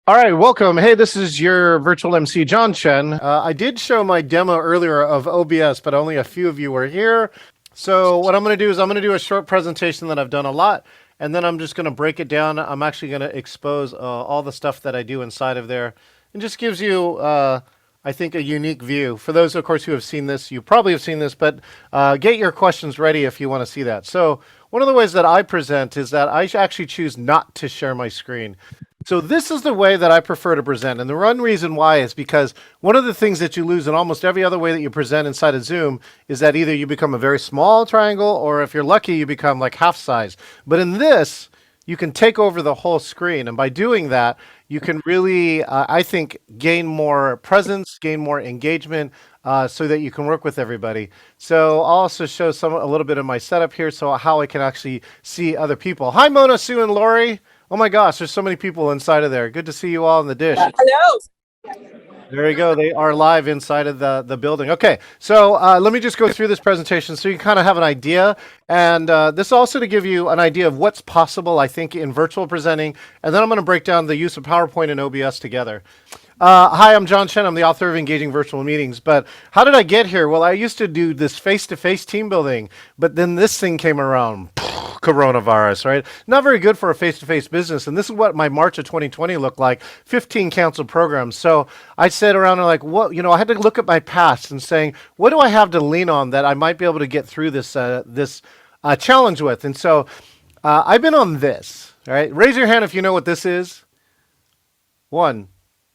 All right, welcome. Hey, this is your virtual MC, John Chen. I did show my demo earlier of OBS, but only a few of you were here. So what I'm going to do is I'm going to do a short presentation that I've done a lot, and then I'm just going to break it down. I'm actually going to expose all the stuff that I do inside of there. It just gives you, I think, a unique view. For those, of course, who have seen this, you probably have seen this, but get your questions ready if you want to see that. So one of the ways that I present is that I actually choose not to share my screen. So this is the way that I prefer to present. And the one reason why is because one of the things that you lose in almost every other way that you present inside of Zoom is that either you become a very small triangle, or if you're lucky, you become like half size. But in this, you can take over the whole screen. And by doing that, you can really, I think, gain more presence, gain more engagement, so that you can work with everybody. So I'll also show a little bit of my setup here, so how I can actually see other people. Hi, Mona, Sue, and Lori. Oh my gosh, there's so many people inside of there. Good to see you all in the dish. Hello. There you go. They are live inside of the building. Okay, so let me just go through this presentation so you kind of have an idea. And this also to give you an idea of what's possible, I think, in virtual presenting. And then I'm going to break down the use of PowerPoint and OBS together. Hi, I'm John Chen. I'm the author of Engaging Virtual Meetings. But how did I get here? Well, I used to do this face-to-face team building, but then this thing came around. Coronavirus, right? Not very good for a face-to-face business. And this is what my March of 2020 looked like, 15 canceled programs. So I sat around and like, what, I had to look at my past and saying, what do I have to lean on that I might be able to get through this challenge with? And so I've been on this, all right? Raise your hand if you know what this is. 1,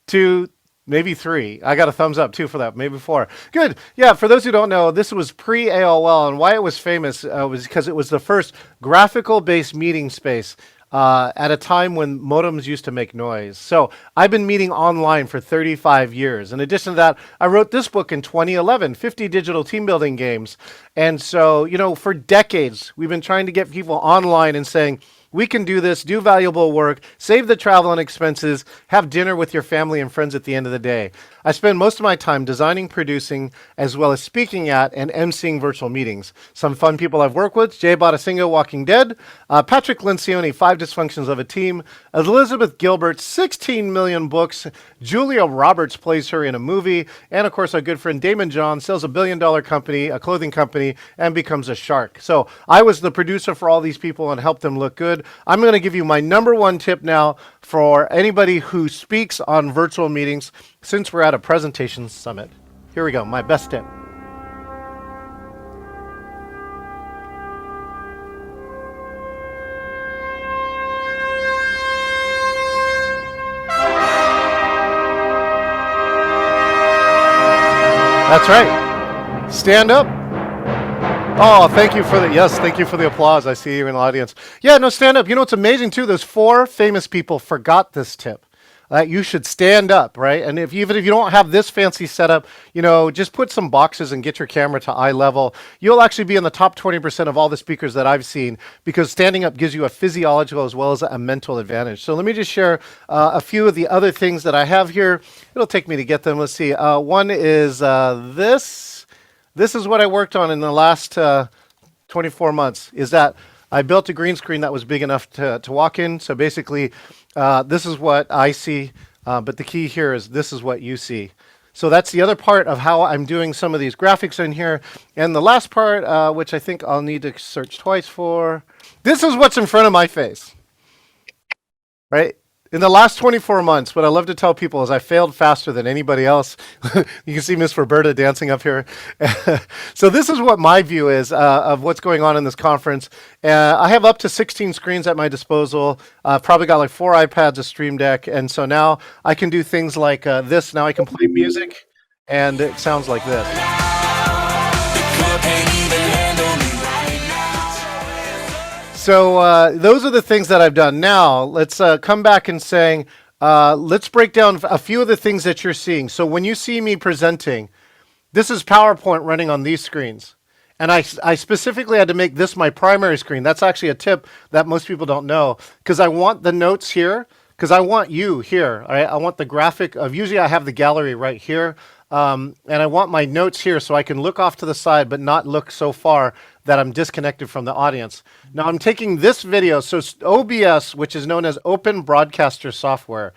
2, maybe 3. I got a thumbs up too for that, maybe 4. Good. Yeah, for those who don't know, this was pre-AOL, and why it was famous was because it was the first graphical-based meeting space at a time when modems used to make noise. So I've been meeting online for 35 years. In addition to that, I wrote this book in 2011, 50 Digital Team Building Games. And so, for decades, we've been trying to get people online and saying, we can do this, do valuable work, save the travel and expenses, have dinner with your family and friends at the end of the day. I spend most of my time designing, producing, as well as speaking at and emceeing virtual meetings. Some fun people I've worked with: Jay Bottasingo, Walking Dead, Patrick Lencioni, 5 Dysfunctions of a Team, Elizabeth Gilbert, 16 million books, Julia Roberts plays her in a movie, and of course our good friend Damon John sells a billion-dollar company, a clothing company, and becomes a shark. So I was the producer for all these people and helped them look good. I'm going to give you my number 1 tip now for anybody who speaks on virtual meetings, since we're at a presentation summit. Here we go, my best tip. That's right. Stand up. Oh, thank you for the, yes, thank you for the applause. I see you in the audience. Yeah, no, stand up. It's amazing too. Those 4 famous people forgot this tip. You should stand up, right? And even if you don't have this fancy setup, just put some boxes and get your camera to eye level. You'll actually be in the top 20% of all the speakers that I've seen, because standing up gives you a physiological as well as a mental advantage. So let me just share a few of the other things that I have here. It'll take me to get them. Let's see. One is this. This is what I worked on in the last 24 months, is that I built a green screen that was big enough to walk in. So basically, this is what I see, but the key here is this is what you see. So that's the other part of how I'm doing some of these graphics in here. And the last part, which I think I'll need to search twice for, this is what's in front of my face, right? In the last 24 months, what I love to tell people is I failed faster than anybody else. You can see Miss Roberta dancing up here. So this is what my view is of what's going on in this conference. I have up to 16 screens at my disposal. I've probably got like 4 iPads, a StreamDeck. And so now I can do things like this. Now I can play music, and it sounds like this. So those are the things that I've done. Now let's come back and saying, let's break down a few of the things that you're seeing. So when you see me presenting, this is PowerPoint running on these screens. And I specifically had to make this my primary screen. That's actually a tip that most people don't know, because I want the notes here, because I want you here. I want the graphic of, usually I have the gallery right here. And I want my notes here so I can look off to the side, but not look so far that I'm disconnected from the audience. Now I'm taking this video, so OBS, which is known as Open Broadcaster Software.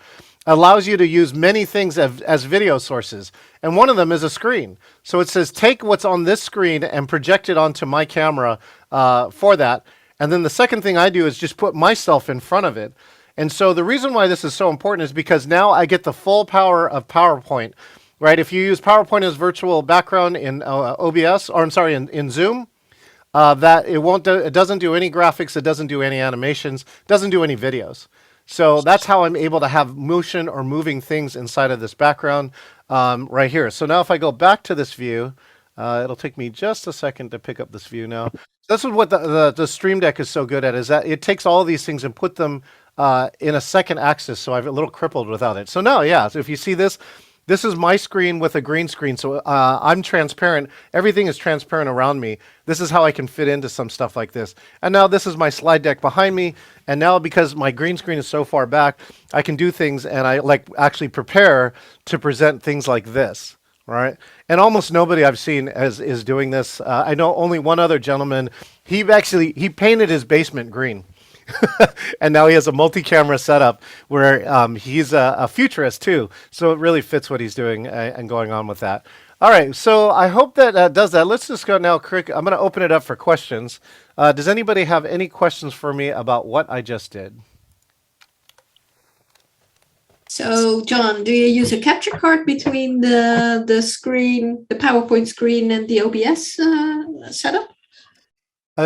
allows you to use many things as video sources. And one of them is a screen. So it says, take what's on this screen and project it onto my camera for that. And then the second thing I do is just put myself in front of it. And so the reason why this is so important is because now I get the full power of PowerPoint, right? If you use PowerPoint as virtual background in OBS, or I'm sorry, in Zoom, that it doesn't do any graphics, it doesn't do any animations, doesn't do any videos. So that's how I'm able to have motion or moving things inside of this background right here. So now if I go back to this view, it'll take me just a second to pick up this view now. This is what the Stream Deck is so good at, is that it takes all these things and put them in a second axis, so I'm a little crippled without it. So now, yeah, so if you see this, this is my screen with a green screen, so I'm transparent. Everything is transparent around me. This is how I can fit into some stuff like this. And now this is my slide deck behind me, and now because my green screen is so far back, I can do things, and I like actually prepare to present things like this. Right, and almost nobody I've seen is doing this. I know only one other gentleman. He painted his basement green, and now he has a multi-camera setup where he's a futurist too. So it really fits what he's doing and going on with that. All right, so I hope that does that. Let's just go now, quick. I'm going to open it up for questions. Does anybody have any questions for me about what I just did? So, John, do you use a capture card between the screen, the PowerPoint screen, and the OBS setup?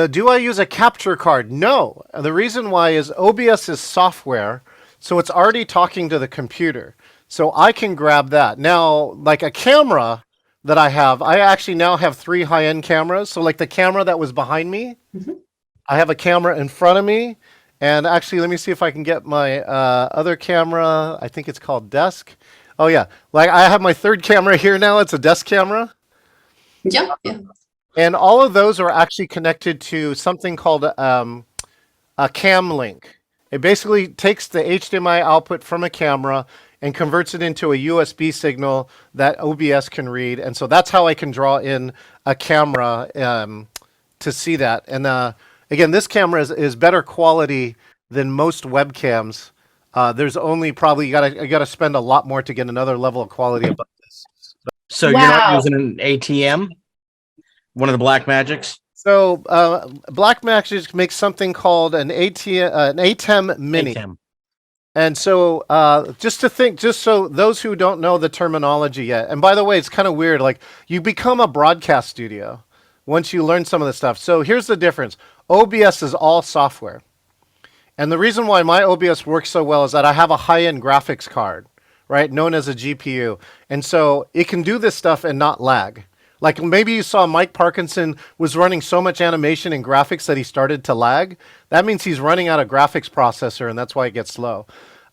Do I use a capture card? No. The reason why is OBS is software, so it's already talking to the computer. So I can grab that. Now, like a camera that I actually now have 3 high-end cameras. So like the camera that was behind me, I have a camera in front of me. And actually, let me see if I can get my other camera. I think it's called Desk. Oh, yeah. Like I have my third camera here now. It's a desk camera. Yeah. And all of those are actually connected to something called a cam link. It basically takes the HDMI output from a camera and converts it into a USB signal that OBS can read. And so that's how I can draw in a camera to see that. And again, this camera is better quality than most webcams. There's only probably you gotta spend a lot more to get another level of quality above this. So you're not using an ATM, one of the Black Magics? So Black Magic makes something called an ATEM Mini. ATEM. And so just so those who don't know the terminology yet, and by the way, it's kind of weird. Like you become a broadcast studio once you learn some of this stuff. So here's the difference. OBS is all software. And the reason why my OBS works so well is that I have a high-end graphics card, right, known as a GPU. And so it can do this stuff and not lag. Like maybe you saw Mike Parkinson was running so much animation and graphics that he started to lag. That means he's running out of graphics processor, and that's why it gets slow.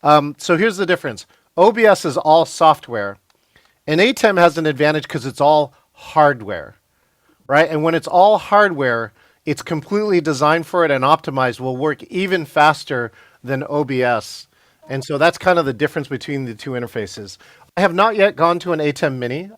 So here's the difference. OBS is all software. And ATEM has an advantage because it's all hardware, right? And when it's all hardware, it's completely designed for it and optimized, will work even faster than OBS. And so that's kind of the difference between the two interfaces. I have not yet gone to an ATEM Mini.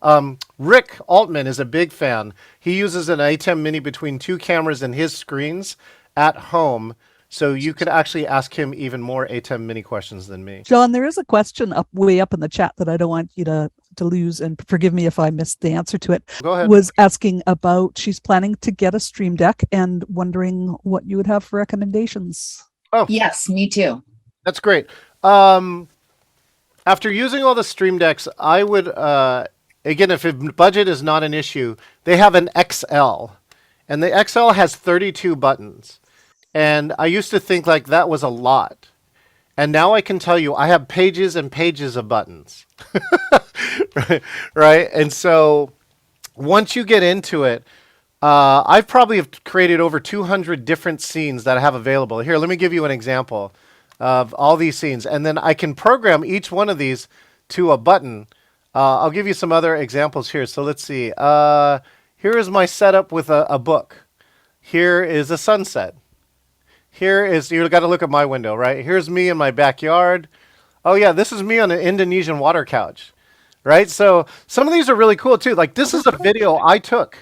Rick Altman is a big fan. He uses an ATEM Mini between 2 cameras in his screens at home. So you could actually ask him even more ATEM Mini questions than me. John, there is a question way up in the chat that I don't want you to lose, and forgive me if I missed the answer to it. Go ahead. Was asking about, she's planning to get a Stream Deck and wondering what you would have for recommendations. Oh, yes, me too. That's great. After using all the Stream Decks, I would, again, if budget is not an issue, they have an XL. And the XL has 32 buttons. And I used to think like that was a lot. And now I can tell you I have pages and pages of buttons. right? And so once you get into it, I've probably have created over 200 different scenes that I have available. Here, let me give you an example of all these scenes. And then I can program each one of these to a button. I'll give you some other examples here. So let's see. Here is my setup with a book. Here is a sunset. Here is, you got to look at my window, right? Here's me in my backyard. Oh yeah, this is me on an Indonesian water couch, right? So some of these are really cool too. Like this is a video I took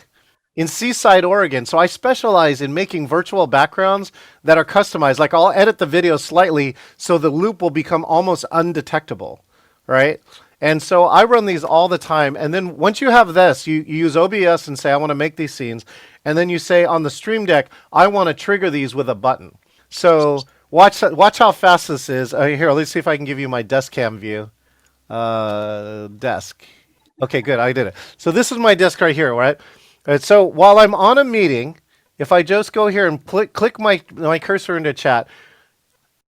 in Seaside, Oregon. So I specialize in making virtual backgrounds that are customized. Like I'll edit the video slightly so the loop will become almost undetectable. right? And so I run these all the time. And then once you have this, you use OBS and say, I want to make these scenes. And then you say on the Stream Deck, I want to trigger these with a button. So watch how fast this is. Here, let's see if I can give you my desk cam view. Desk. Okay, good. I did it. So this is my desk right here, right? All right, so while I'm on a meeting, if I just go here and click my cursor into chat,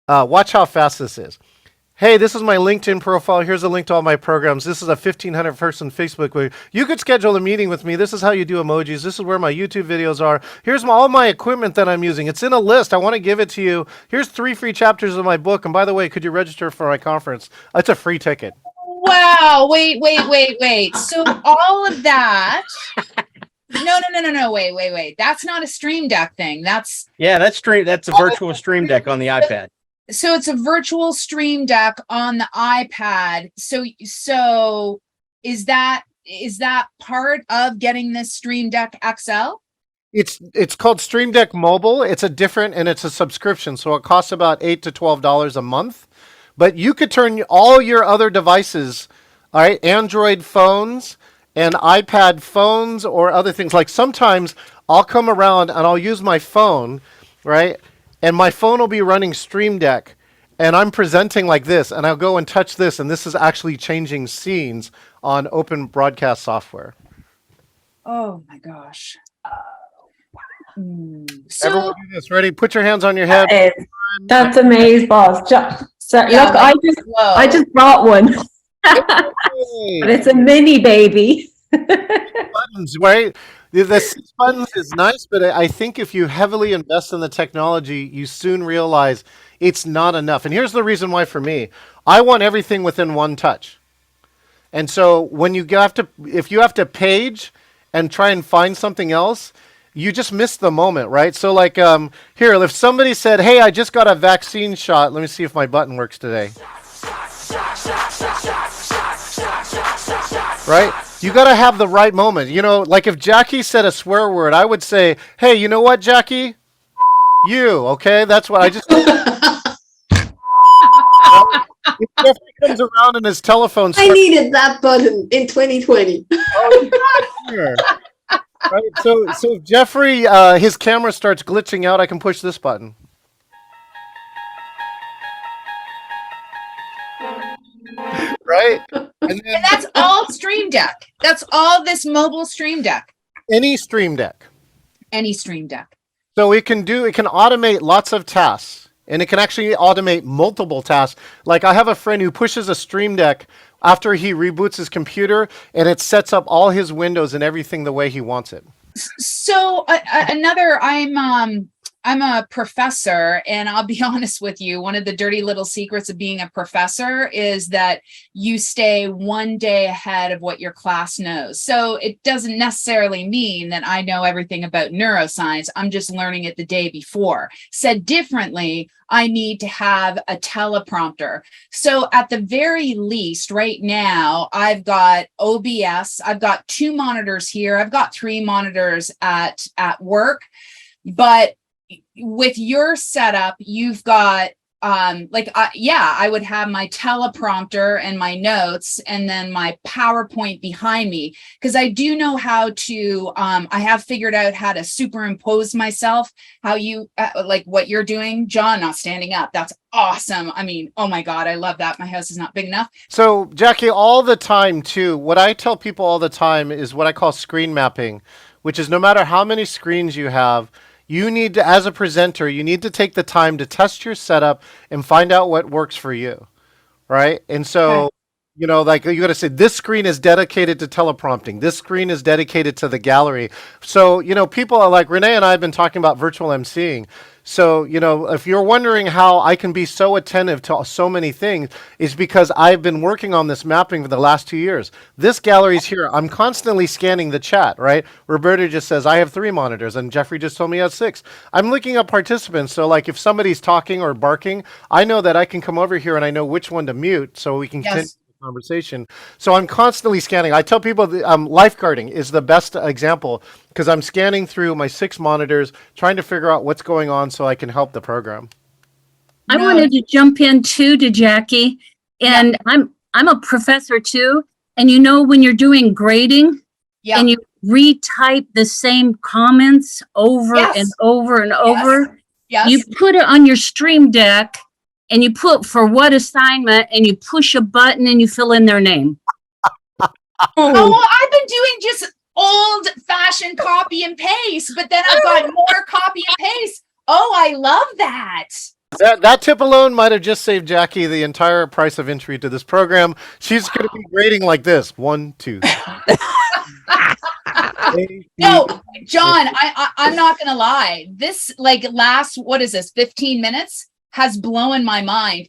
watch how fast this is. Hey, this is my LinkedIn profile. Here's a link to all my programs. This is a 1,500 person Facebook group. You could schedule a meeting with me. This is how you do emojis. This is where my YouTube videos are. Here's all my equipment that I'm using. It's in a list. I want to give it to you. Here's 3 free chapters of my book. And by the way, could you register for my conference? It's a free ticket. Wow. Wait. So all of that. No. Wait. That's not a Stream Deck thing. That's a virtual Stream Deck on the iPad. So it's a virtual Stream Deck on the iPad. So is that part of getting this Stream Deck XL? It's called Stream Deck Mobile. It's a subscription, so it costs about $8 to $12 a month. But you could turn all your other devices, all right, Android phones and iPad phones or other things. Like sometimes I'll come around and I'll use my phone, right? And my phone will be running Stream Deck, and I'm presenting like this, and I'll go and touch this, and this is actually changing scenes on open broadcast software. Oh my gosh. Everyone So do this. Ready? Put your hands on your head. That's amazing, boss. So yeah, look, whoa. I just brought one, but it's a mini baby. Buttons, right? The 6 buttons is nice, but I think if you heavily invest in the technology, you soon realize it's not enough. And here's the reason why for me. I want everything within one touch. And so when if you have to page and try and find something else, you just miss the moment, right? So like here, if somebody said, hey, I just got a vaccine shot, let me see if my button works today. Right? You got to have the right moment. You know, like if Jackie said a swear word, I would say, hey, you know what, Jackie? You, okay? That's what I just... If Jeffrey comes around in his telephone... I needed that button in 2020. Sure. Right? So if Jeffrey, his camera starts glitching out, I can push this button. Right? And that's all Stream Deck. That's all this mobile Stream Deck. Any Stream Deck. Any Stream Deck. So it can automate lots of tasks, and it can actually automate multiple tasks. Like I have a friend who pushes a Stream Deck after he reboots his computer, and it sets up all his windows and everything the way he wants it. So I'm a professor, and I'll be honest with you, one of the dirty little secrets of being a professor is that you stay one day ahead of what your class knows. So it doesn't necessarily mean that I know everything about neuroscience. I'm just learning it the day before. Said differently, I need to have a teleprompter. So at the very least, right now, I've got OBS. I've got 2 monitors here. I've got 3 monitors at work, but with your setup, you've got I would have my teleprompter and my notes and then my PowerPoint behind me, because I do know how to I have figured out how to superimpose myself, how you like what you're doing. John not standing up, that's awesome. I mean, oh my god, I love that. My house is not big enough. So Jackie, all the time too, what I tell people all the time is what I call screen mapping, which is no matter how many screens you have, you need to, as a presenter, you need to take the time to test your setup and find out what works for you, right? And so, you know, like you got to say, this screen is dedicated to teleprompting. This screen is dedicated to the gallery. So, you know, people are like, Renee and I have been talking about virtual emceeing. So, you know, if you're wondering how I can be so attentive to so many things, it's because I've been working on this mapping for the last 2 years. This gallery is here. I'm constantly scanning the chat, right? Roberta just says, I have 3 monitors, and Jeffrey just told me he has 6. I'm looking at participants. So like if somebody's talking or barking, I know that I can come over here and I know which one to mute so we can continue the conversation. So I'm constantly scanning. I tell people that, lifeguarding is the best example, because I'm scanning through my 6 monitors, trying to figure out what's going on so I can help the program. I wanted to jump in too to Jackie, and I'm a professor too. And you know, when you're doing grading Yeah. and you retype the same comments over Yes. and over and over, Yes. you put it on your stream deck and you put for what assignment and you push a button and you fill in their name. Oh, I've been doing just old fashioned copy and paste, but then I've got more copy and paste. Oh, I love that. That tip alone might have just saved Jackie the entire price of entry to this program. She's going to be grading like this: 1, 2. No, John, I'm not gonna lie. This like last, what is this, 15 minutes has blown my mind